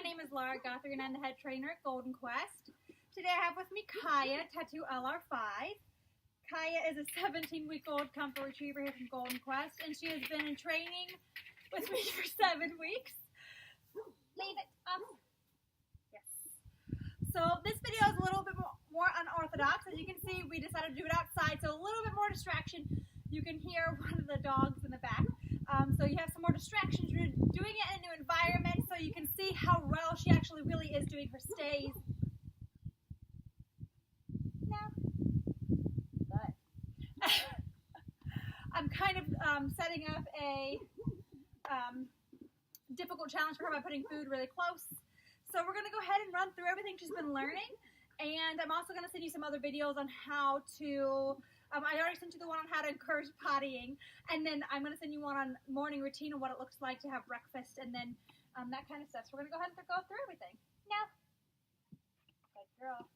name is Laura Guthrie and I'm the head trainer at Golden Quest. Today I have with me Kaia, Tattoo LR5. Kaia is a 17-week-old comfort retriever here from Golden Quest, and she has been in training with me for 7 weeks. Leave it up. Yes. So this video is a little bit more unorthodox. As you can see, we decided to do it outside, so a little bit more distraction. You can hear one of the dogs in the back. So you have some more distractions. You're doing it in a new environment, so you can see how well she actually really is doing her stays. No. Good. I'm kind of setting up a difficult challenge for her by putting food really close. So we're going to go ahead and run through everything she's been learning. And I'm also going to send you some other videos on how to... I already sent you the one on how to encourage pottying, and then I'm going to send you one on morning routine and what it looks like to have breakfast, and then that kind of stuff. So we're going to go ahead and go through everything. No. Good girl.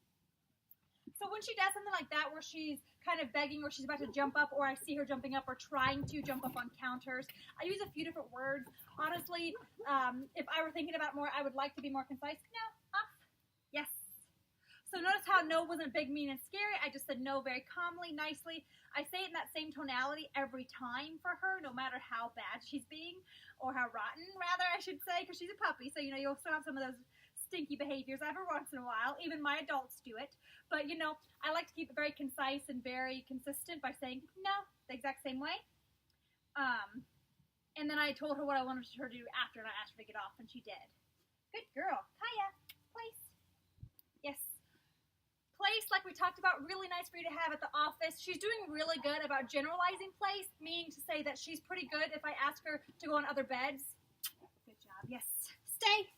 So when she does something like that where she's kind of begging or she's about to jump up, or I see her jumping up or trying to jump up on counters, I use a few different words. Honestly, if I were thinking about more, I would like to be more concise. No, up, yes. So notice how no wasn't big, mean, and scary. I just said no very calmly, nicely. I say it in that same tonality every time for her, no matter how bad she's being, or how rotten, rather, I should say, because she's a puppy. So, you'll still have some of those stinky behaviors every once in a while. Even my adults do it. But, I like to keep it very concise and very consistent by saying no the exact same way. And then I told her what I wanted her to do after, and I asked her to get off, and she did. Good girl. Kaia, place. Yes. Place, like we talked about, really nice for you to have at the office. She's doing really good about generalizing place, meaning to say that she's pretty good if I ask her to go on other beds. Good job. Yes. Stay.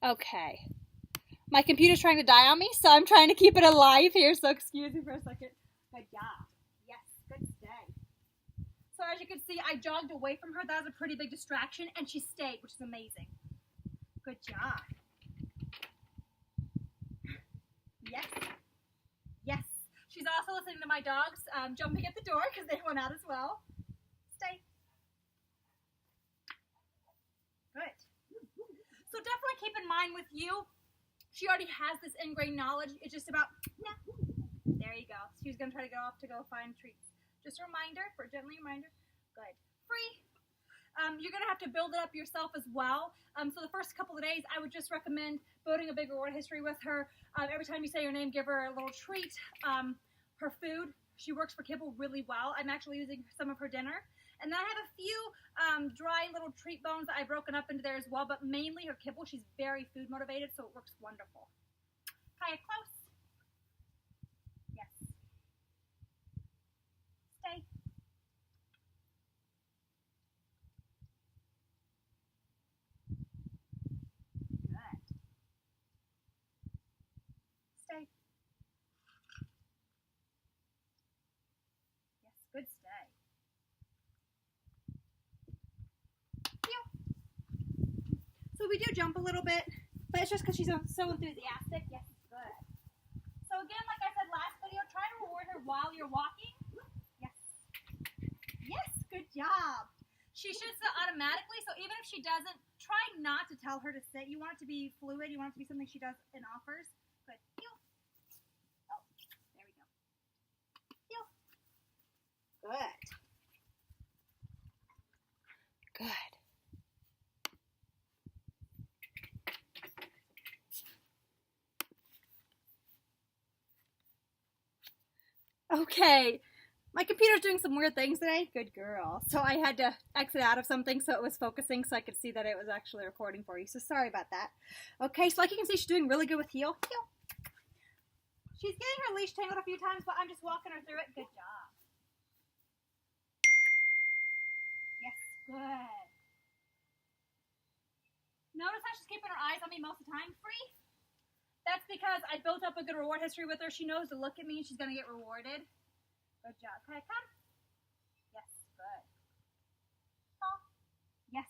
Okay. My computer's trying to die on me, so I'm trying to keep it alive here, so excuse me for a second. Good job. Yes. Good stay. So as you can see, I jogged away from her. That was a pretty big distraction, and she stayed, which is amazing. Good job. Yes. Yes. She's also listening to my dogs jumping at the door because they went out as well. Stay. Good. So definitely keep in mind with you, she already has this ingrained knowledge. It's just about, no. There you go. She's going to try to go off to go find treats. Just a reminder, for a gently reminder. Good. Free. You're going to have to build it up yourself as well. So the first couple of days, I would just recommend building a big reward history with her. Every time you say her name, give her a little treat. Her food, she works for kibble really well. I'm actually using some of her dinner. And then I have a few dry little treat bones that I've broken up into there as well, but mainly her kibble. She's very food motivated, so it works wonderful. Kaia, close. Yes. Stay. Stay. Yes, good stay. Heel. So we do jump a little bit, but it's just because she's so enthusiastic. Yes, it's good. So again, like I said last video, try to reward her while you're walking. Yes. Yes, good job. She should sit automatically, so even if she doesn't, try not to tell her to sit. You want it to be fluid. You want it to be something she does and offers. Good. Heel. Oh, there we go. Heel. Good. Good. Okay. My computer's doing some weird things today. Good girl. So I had to exit out of something so it was focusing so I could see that it was actually recording for you. So sorry about that. Okay, so like you can see, she's doing really good with heel. Heel. She's getting her leash tangled a few times, but I'm just walking her through it. Good job. Yes, good. Notice how she's keeping her eyes on me most of the time. Free. That's because I built up a good reward history with her. She knows to look at me and she's going to get rewarded. Good job. Okay, come. Yes, good. Oh, yes.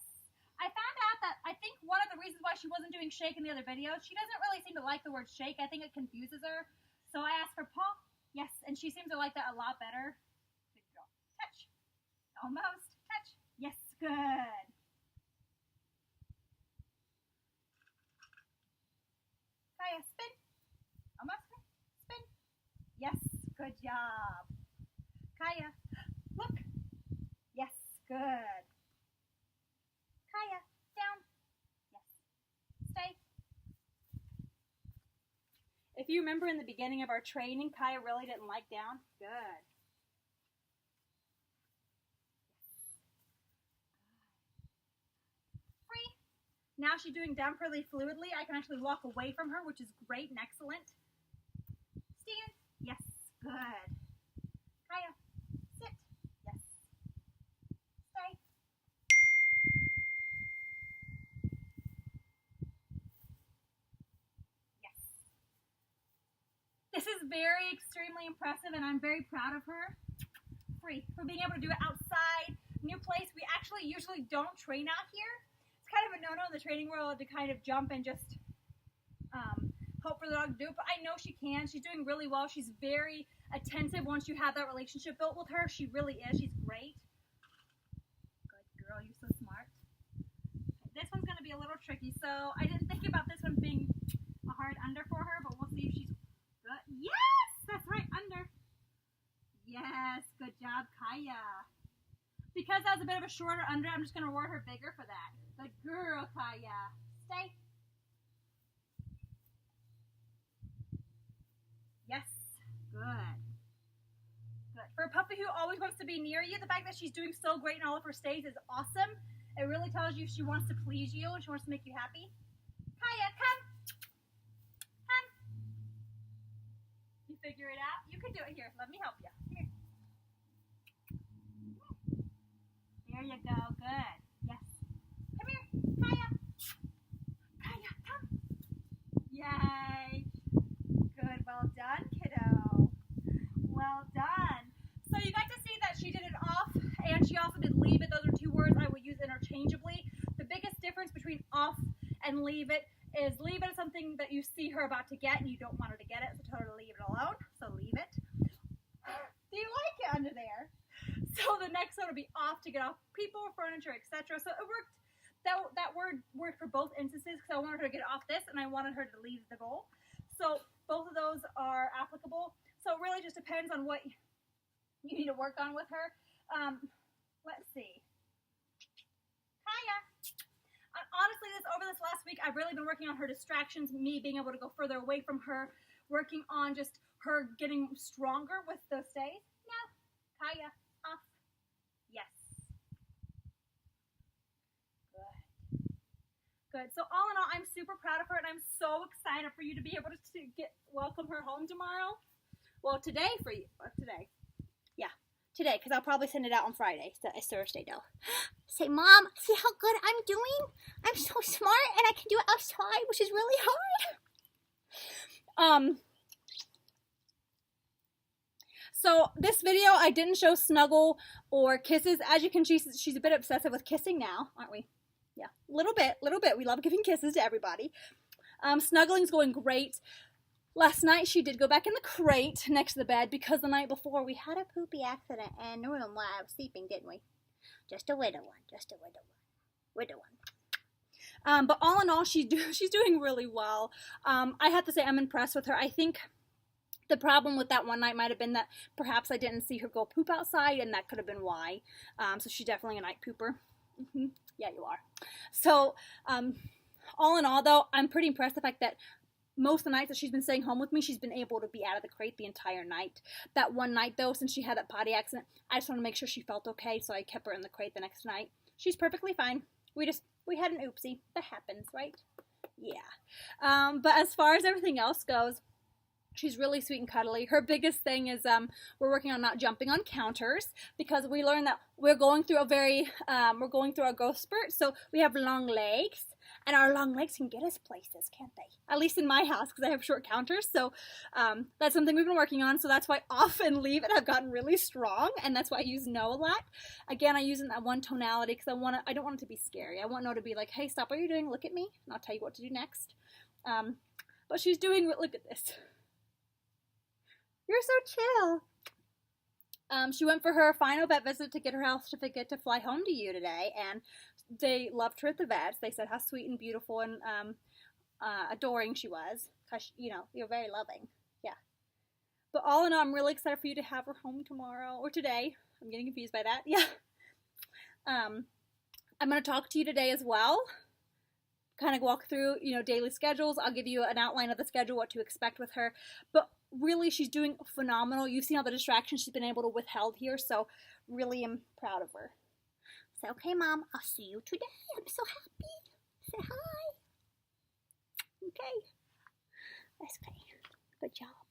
I found out that I think one of the reasons why she wasn't doing shake in the other video, she doesn't really seem to like the word shake. I think it confuses her. So I asked her, paw. Yes, and she seems to like that a lot better. Good girl. Touch. Almost. Touch. Yes, good. job. Kaia, look. Yes, good. Kaia, down. Yes. Stay. If you remember in the beginning of our training, Kaia really didn't like down. Good. Free. Now she's doing down fairly fluidly. I can actually walk away from her, which is great and excellent. Stand. Yes, good. Kaia, sit. Yes. Stay. Yes. This is very extremely impressive, and I'm very proud of her. Free. For being able to do it outside, new place. We actually usually don't train out here. It's kind of a no-no in the training world to kind of jump and just hope for the dog to do it, but I know she can. She's doing really well. She's very attentive once you have that relationship built with her. She really is. She's great. Good girl. You're so smart. Okay, this one's going to be a little tricky, so I didn't think about this one being a hard under for her, but we'll see if she's good. Yes! That's right, under. Yes, good job, Kaia. Because that was a bit of a shorter under, I'm just going to reward her bigger for that. Good girl, Kaia. Stay. Yes, good. Good. For a puppy who always wants to be near you, the fact that she's doing so great in all of her stays is awesome. It really tells you she wants to please you and she wants to make you happy. Kaia, come. Come. You figure it out? You can do it here. Let me help you. Here. There you go. Good. Yes. Come here. Kaia. Kaia, come. Yay. Good. Well done, kiddo. Well done. So you got to see that she did it off and she also did leave it. Those are two words I would use interchangeably. The biggest difference between off and leave it is leave it is something that you see her about to get and you don't want her to get it, so tell her to leave it alone. So leave it. Do you like it under there? So the next one would be off, to get off people, furniture, etc. So it worked. That word worked for both instances because I wanted her to get off this and I wanted her to leave the bowl. So both of those are applicable. So it really just depends on what you need to work on with her. Let's see. Kaia. Honestly, over this last week, I've really been working on her distractions, me being able to go further away from her, working on just her getting stronger with those stays. No. Kaia, off. Yes. Good. Good. So all in all, I'm super proud of her, and I'm so excited for you to be able to welcome her home tomorrow. Well, today for you. Today. Yeah. Today, because I'll probably send it out on Friday. It's Thursday, though. Say, Mom, see how good I'm doing? I'm so smart, and I can do it outside, which is really hard. So this video, I didn't show snuggle or kisses. As you can see, she's a bit obsessive with kissing now, aren't we? Yeah, little bit. We love giving kisses to everybody. Snuggling's going great. Last night, she did go back in the crate next to the bed because the night before we had a poopy accident in the room while I was sleeping, didn't we? Just a widow one. But all in all, she's doing really well. I have to say I'm impressed with her. I think the problem with that one night might have been that perhaps I didn't see her go poop outside, and that could have been why. So she's definitely a night pooper. Yeah, you are. So all in all, though, I'm pretty impressed with the fact that most of the nights that she's been staying home with me, she's been able to be out of the crate the entire night. That one night, though, since she had that potty accident, I just wanted to make sure she felt okay, so I kept her in the crate the next night. She's perfectly fine. We had an oopsie. That happens, right? Yeah. But as far as everything else goes, she's really sweet and cuddly. Her biggest thing is we're working on not jumping on counters because we learned that we're going through a growth spurt, so we have long legs. And our long legs can get us places, can't they? At least in my house, because I have short counters. So that's something we've been working on. So that's why off and leave it have gotten really strong. And that's why I use no a lot. Again, I use it in that one tonality because I don't want it to be scary. I want no to be like, hey, stop what you're doing. Look at me. And I'll tell you what to do next. But she's doing, look at this. You're so chill. She went for her final vet visit to get her health certificate to fly home to you today, and they loved her at the vets. They said how sweet and beautiful and adoring she was, because, you know, you're very loving. Yeah. But all in all, I'm really excited for you to have her home tomorrow, or today. I'm getting confused by that. Yeah. I'm going to talk to you today as well. Kind of walk through, daily schedules. I'll give you an outline of the schedule, what to expect with her. But really, she's doing phenomenal. You've seen all the distractions she's been able to withhold here, so really am proud of her. Say, okay, Mom, I'll see you today. I'm so happy. Say hi. Okay. That's okay. Good job.